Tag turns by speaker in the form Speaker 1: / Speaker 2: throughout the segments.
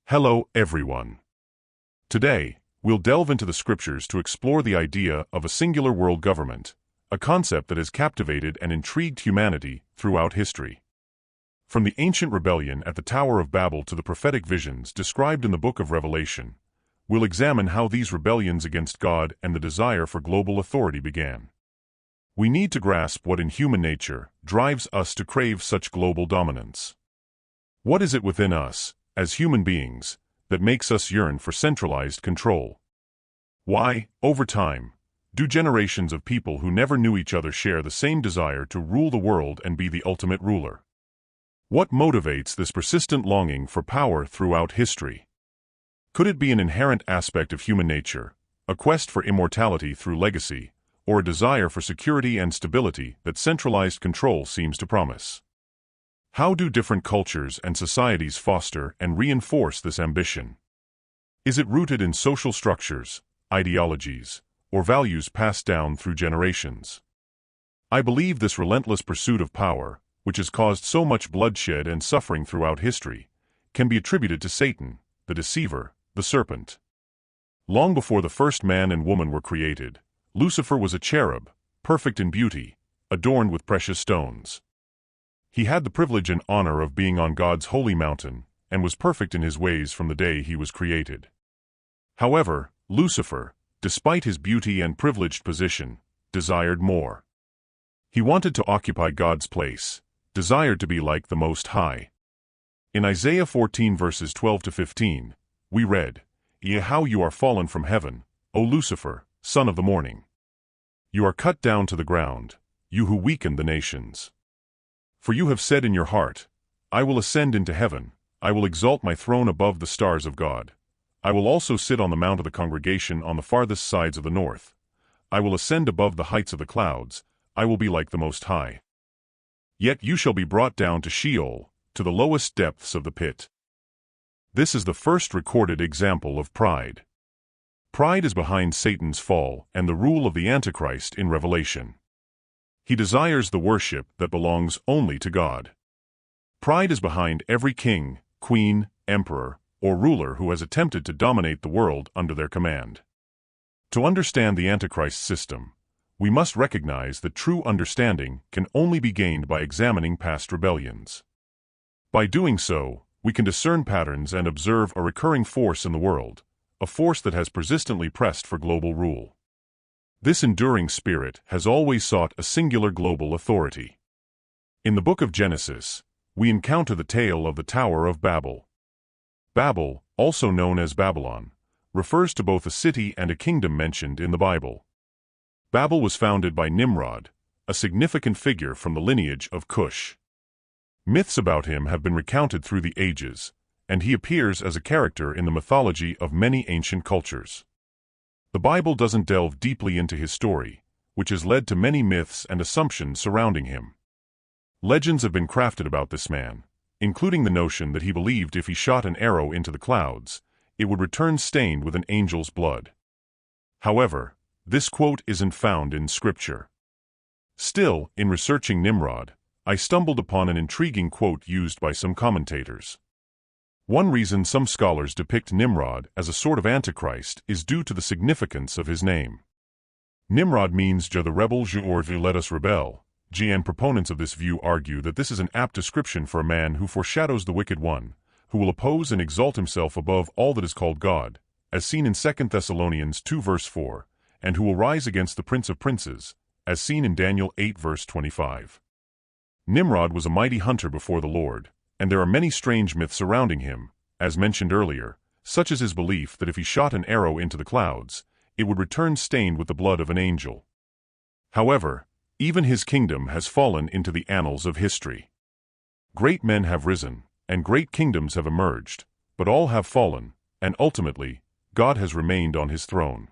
Speaker 1: Hello, everyone. Today, we'll delve into the scriptures to explore the idea of a singular world government, a concept that has captivated and intrigued humanity throughout history. From the ancient rebellion at the Tower of Babel to the prophetic visions described in the book of Revelation, we'll examine how these rebellions against God and the desire for global authority began. We need to grasp what in human nature drives us to crave such global dominance. What is it within us, as human beings, that makes us yearn for centralized control? Why, over time, do generations of people who never knew each other share the same desire to rule the world and be the ultimate ruler? What motivates this persistent longing for power throughout history? Could it be an inherent aspect of human nature, a quest for immortality through legacy, or a desire for security and stability that centralized control seems to promise? How do different cultures and societies foster and reinforce this ambition? Is it rooted in social structures, ideologies, or values passed down through generations? I believe this relentless pursuit of power, which has caused so much bloodshed and suffering throughout history, can be attributed to Satan, the deceiver, the serpent. Long before the first man and woman were created, Lucifer was a cherub, perfect in beauty, adorned with precious stones. He had the privilege and honor of being on God's holy mountain, and was perfect in his ways from the day he was created. However, Lucifer, despite his beauty and privileged position, desired more. He wanted to occupy God's place, desired to be like the Most High. In Isaiah 14 verses 12 to 15, we read, "Yea, how you are fallen from heaven, O Lucifer, son of the morning. You are cut down to the ground, you who weaken the nations. For you have said in your heart, I will ascend into heaven, I will exalt my throne above the stars of God. I will also sit on the mount of the congregation on the farthest sides of the north. I will ascend above the heights of the clouds, I will be like the Most High. Yet you shall be brought down to Sheol, to the lowest depths of the pit." This is the first recorded example of pride. Pride is behind Satan's fall and the rule of the Antichrist in Revelation. He desires the worship that belongs only to God. Pride is behind every king, queen, emperor, or ruler who has attempted to dominate the world under their command. To understand the Antichrist system, we must recognize that true understanding can only be gained by examining past rebellions. By doing so, we can discern patterns and observe a recurring force in the world, a force that has persistently pressed for global rule. This enduring spirit has always sought a singular global authority. In the book of Genesis, we encounter the tale of the Tower of Babel. Babel, also known as Babylon, refers to both a city and a kingdom mentioned in the Bible. Babel was founded by Nimrod, a significant figure from the lineage of Cush. Myths about him have been recounted through the ages, and he appears as a character in the mythology of many ancient cultures. The Bible doesn't delve deeply into his story, which has led to many myths and assumptions surrounding him. Legends have been crafted about this man, including the notion that he believed if he shot an arrow into the clouds, it would return stained with an angel's blood. However, this quote isn't found in Scripture. Still, in researching Nimrod, I stumbled upon an intriguing quote used by some commentators. One reason some scholars depict Nimrod as a sort of Antichrist is due to the significance of his name. Nimrod means the rebel or let us rebel, and proponents of this view argue that this is an apt description for a man who foreshadows the wicked one, who will oppose and exalt himself above all that is called God, as seen in 2 Thessalonians 2 verse 4, and who will rise against the Prince of Princes, as seen in Daniel 8 verse 25. Nimrod was a mighty hunter before the Lord, and there are many strange myths surrounding him, as mentioned earlier, such as his belief that if he shot an arrow into the clouds, it would return stained with the blood of an angel. However, even his kingdom has fallen into the annals of history. Great men have risen, and great kingdoms have emerged, but all have fallen, and ultimately, God has remained on his throne.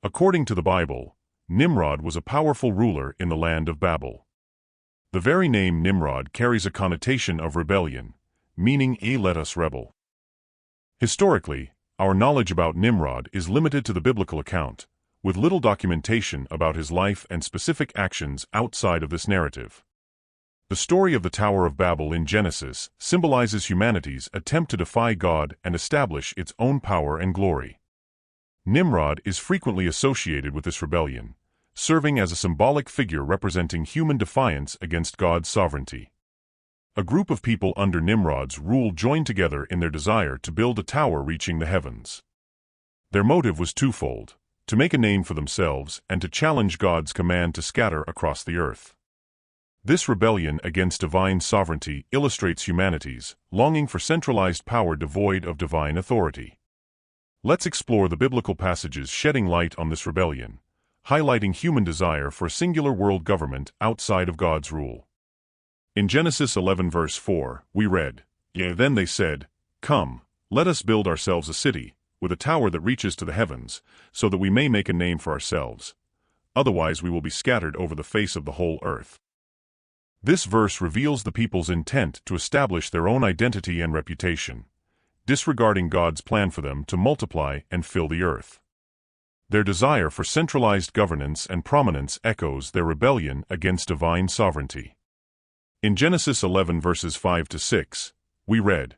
Speaker 1: According to the Bible, Nimrod was a powerful ruler in the land of Babel. The very name Nimrod carries a connotation of rebellion, meaning let us rebel. Historically, our knowledge about Nimrod is limited to the biblical account, with little documentation about his life and specific actions outside of this narrative. The story of the Tower of Babel in Genesis symbolizes humanity's attempt to defy God and establish its own power and glory. Nimrod is frequently associated with this rebellion, serving as a symbolic figure representing human defiance against God's sovereignty. A group of people under Nimrod's rule joined together in their desire to build a tower reaching the heavens. Their motive was twofold: to make a name for themselves and to challenge God's command to scatter across the earth. This rebellion against divine sovereignty illustrates humanity's longing for centralized power devoid of divine authority. Let's explore the biblical passages shedding light on this rebellion, highlighting human desire for a singular world government outside of God's rule. In Genesis 11 verse 4, we read, Then they said, Come, let us build ourselves a city, with a tower that reaches to the heavens, so that we may make a name for ourselves. Otherwise we will be scattered over the face of the whole earth. This verse reveals the people's intent to establish their own identity and reputation, disregarding God's plan for them to multiply and fill the earth. Their desire for centralized governance and prominence echoes their rebellion against divine sovereignty. In Genesis 11 verses 5 to 6, we read,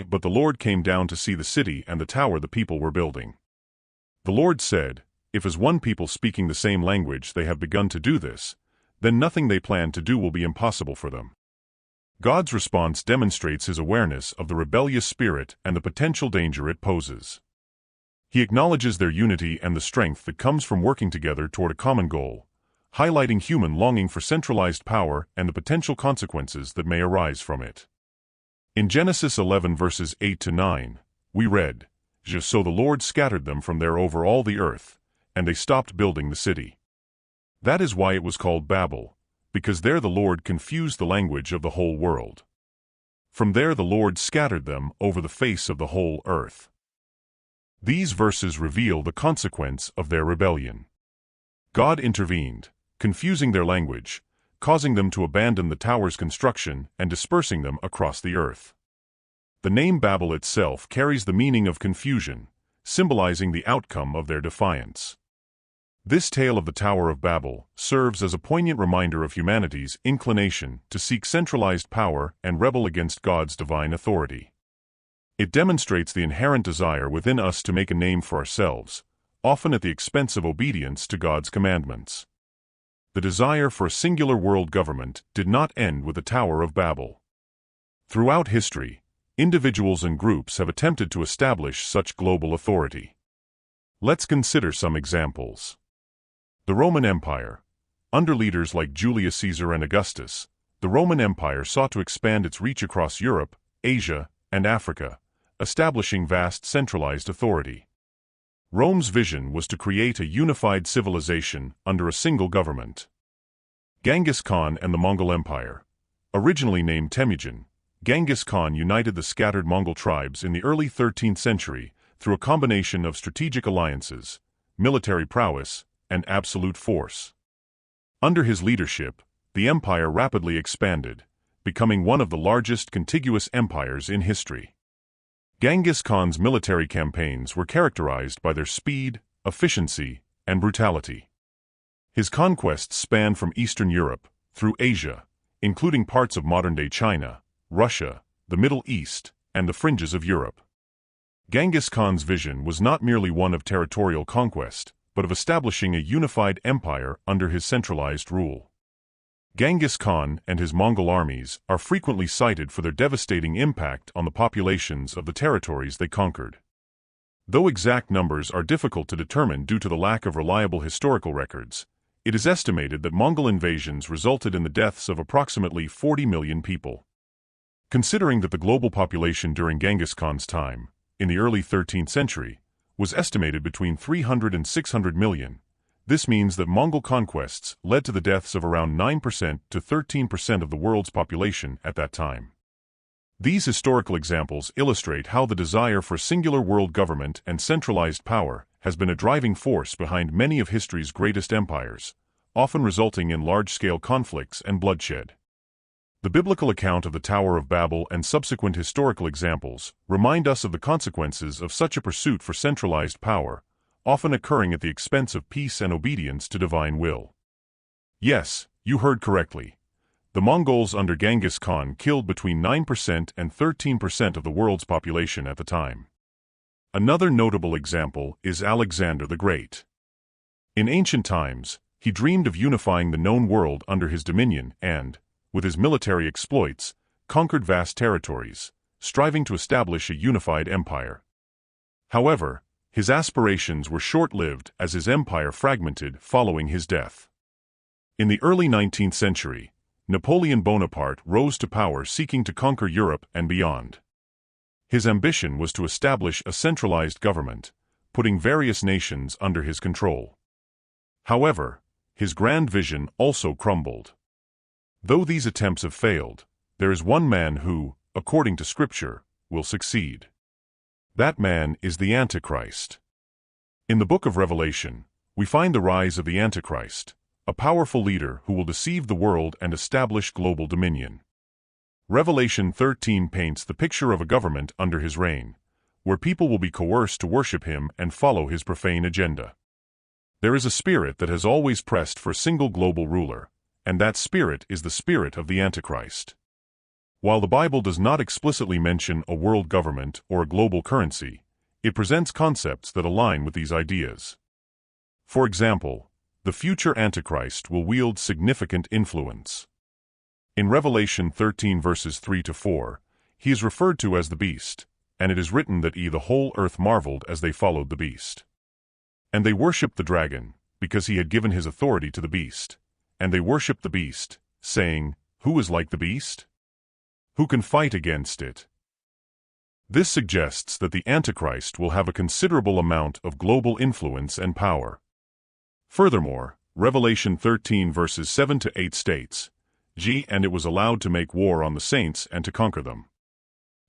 Speaker 1: But the Lord came down to see the city and the tower the people were building. The Lord said, If as one people speaking the same language they have begun to do this, then nothing they plan to do will be impossible for them. God's response demonstrates his awareness of the rebellious spirit and the potential danger it poses. He acknowledges their unity and the strength that comes from working together toward a common goal, highlighting human longing for centralized power and the potential consequences that may arise from it. In Genesis 11 verses 8 to 9, we read, So the Lord scattered them from there over all the earth, and they stopped building the city. That is why it was called Babel, because there the Lord confused the language of the whole world. From there the Lord scattered them over the face of the whole earth. These verses reveal the consequence of their rebellion. God intervened, confusing their language, causing them to abandon the tower's construction and dispersing them across the earth. The name Babel itself carries the meaning of confusion, symbolizing the outcome of their defiance. This tale of the Tower of Babel serves as a poignant reminder of humanity's inclination to seek centralized power and rebel against God's divine authority. It demonstrates the inherent desire within us to make a name for ourselves, often at the expense of obedience to God's commandments. The desire for a singular world government did not end with the Tower of Babel. Throughout history, individuals and groups have attempted to establish such global authority. Let's consider some examples. The Roman Empire. Under leaders like Julius Caesar and Augustus, the Roman Empire sought to expand its reach across Europe, Asia, and Africa, establishing vast centralized authority. Rome's vision was to create a unified civilization under a single government. Genghis Khan and the Mongol Empire. Originally named Temujin, Genghis Khan united the scattered Mongol tribes in the early 13th century through a combination of strategic alliances, military prowess, and absolute force. Under his leadership, the empire rapidly expanded, becoming one of the largest contiguous empires in history. Genghis Khan's military campaigns were characterized by their speed, efficiency, and brutality. His conquests spanned from Eastern Europe through Asia, including parts of modern-day China, Russia, the Middle East, and the fringes of Europe. Genghis Khan's vision was not merely one of territorial conquest, but of establishing a unified empire under his centralized rule. Genghis Khan and his Mongol armies are frequently cited for their devastating impact on the populations of the territories they conquered. Though exact numbers are difficult to determine due to the lack of reliable historical records, it is estimated that Mongol invasions resulted in the deaths of approximately 40 million people. Considering that the global population during Genghis Khan's time, in the early 13th century, was estimated between 300 and 600 million, this means that Mongol conquests led to the deaths of around 9% to 13% of the world's population at that time. These historical examples illustrate how the desire for singular world government and centralized power has been a driving force behind many of history's greatest empires, often resulting in large-scale conflicts and bloodshed. The biblical account of the Tower of Babel and subsequent historical examples remind us of the consequences of such a pursuit for centralized power, often occurring at the expense of peace and obedience to divine will. Yes, you heard correctly. The Mongols under Genghis Khan killed between 9% and 13% of the world's population at the time. Another notable example is Alexander the Great. In ancient times, he dreamed of unifying the known world under his dominion and, with his military exploits, conquered vast territories, striving to establish a unified empire. However, his aspirations were short-lived as his empire fragmented following his death. In the early 19th century, Napoleon Bonaparte rose to power seeking to conquer Europe and beyond. His ambition was to establish a centralized government, putting various nations under his control. However, his grand vision also crumbled. Though these attempts have failed, there is one man who, according to Scripture, will succeed. That man is the Antichrist. In the book of Revelation, we find the rise of the Antichrist, a powerful leader who will deceive the world and establish global dominion. Revelation 13 paints the picture of a government under his reign, where people will be coerced to worship him and follow his profane agenda. There is a spirit that has always pressed for a single global ruler, and that spirit is the spirit of the Antichrist. While the Bible does not explicitly mention a world government or a global currency, it presents concepts that align with these ideas. For example, the future Antichrist will wield significant influence. In Revelation 13 verses 3 to 4, he is referred to as the beast, and it is written that the whole earth marveled as they followed the beast. And they worshipped the dragon, because he had given his authority to the beast, and they worshipped the beast, saying, "Who is like the beast? Who can fight against it?" This suggests that the Antichrist will have a considerable amount of global influence and power. Furthermore, Revelation 13 verses 7 to 8 states, "And it was allowed to make war on the saints and to conquer them.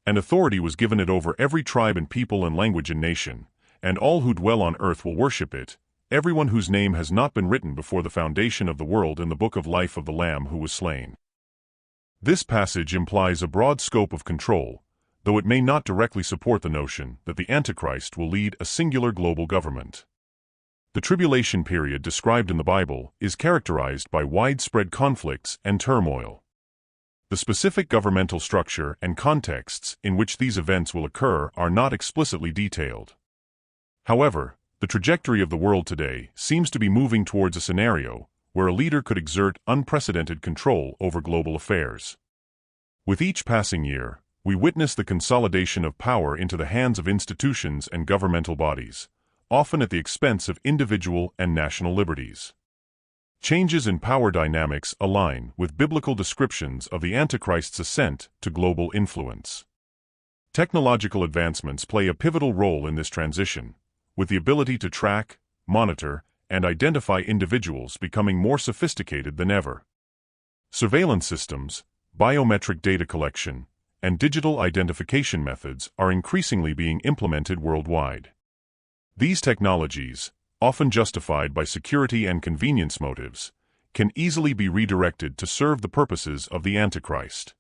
Speaker 1: And authority was given it over every tribe and people and language and nation, and all who dwell on earth will worship it, everyone whose name has not been written before the foundation of the world in the book of life of the Lamb who was slain." This passage implies a broad scope of control, though it may not directly support the notion that the Antichrist will lead a singular global government. The tribulation period described in the Bible is characterized by widespread conflicts and turmoil. The specific governmental structure and contexts in which these events will occur are not explicitly detailed. However, the trajectory of the world today seems to be moving towards a scenario where a leader could exert unprecedented control over global affairs. With each passing year, we witness the consolidation of power into the hands of institutions and governmental bodies, often at the expense of individual and national liberties. Changes in power dynamics align with biblical descriptions of the Antichrist's ascent to global influence. Technological advancements play a pivotal role in this transition, with the ability to track, monitor, and identify individuals becoming more sophisticated than ever. Surveillance systems, biometric data collection, and digital identification methods are increasingly being implemented worldwide. These technologies, often justified by security and convenience motives, can easily be redirected to serve the purposes of the Antichrist.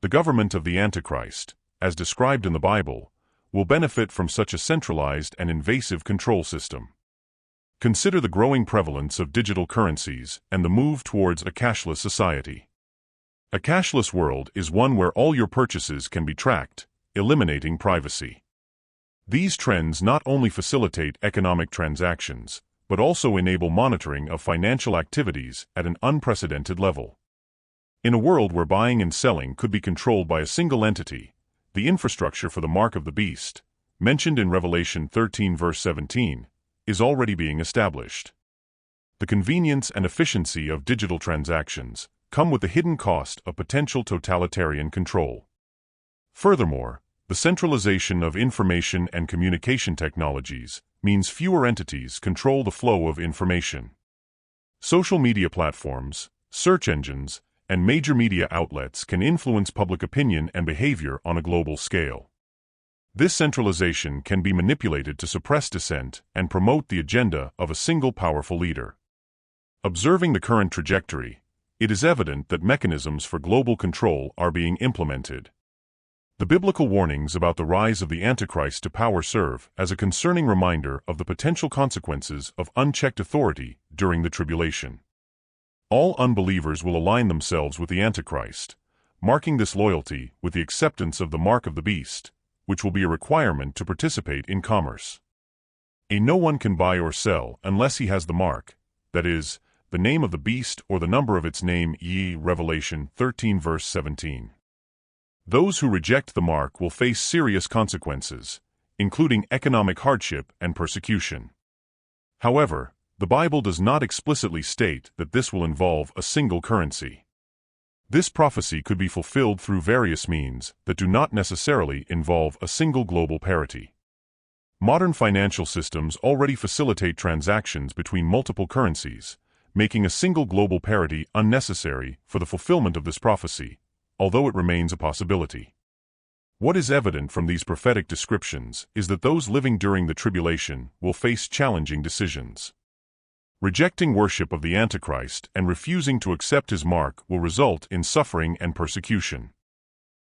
Speaker 1: The government of the Antichrist, as described in the Bible, will benefit from such a centralized and invasive control system. Consider the growing prevalence of digital currencies and the move towards a cashless society. A cashless world is one where all your purchases can be tracked, eliminating privacy. These trends not only facilitate economic transactions, but also enable monitoring of financial activities at an unprecedented level. In a world where buying and selling could be controlled by a single entity, the infrastructure for the mark of the beast, mentioned in Revelation 13 verse 17, is already being established. The convenience and efficiency of digital transactions come with the hidden cost of potential totalitarian control. Furthermore, the centralization of information and communication technologies means fewer entities control the flow of information. Social media platforms, search engines, and major media outlets can influence public opinion and behavior on a global scale. This centralization can be manipulated to suppress dissent and promote the agenda of a single powerful leader. Observing the current trajectory, it is evident that mechanisms for global control are being implemented. The biblical warnings about the rise of the Antichrist to power serve as a concerning reminder of the potential consequences of unchecked authority during the tribulation. All unbelievers will align themselves with the Antichrist, marking this loyalty with the acceptance of the mark of the beast, which will be a requirement to participate in commerce. No one can buy or sell unless he has the mark, that is, the name of the beast or the number of its name. Revelation 13 verse 17. Those who reject the mark will face serious consequences, including economic hardship and persecution. However, the Bible does not explicitly state that this will involve a single currency. This prophecy could be fulfilled through various means that do not necessarily involve a single global parity. Modern financial systems already facilitate transactions between multiple currencies, making a single global parity unnecessary for the fulfillment of this prophecy, although it remains a possibility. What is evident from these prophetic descriptions is that those living during the tribulation will face challenging decisions. Rejecting worship of the Antichrist and refusing to accept his mark will result in suffering and persecution.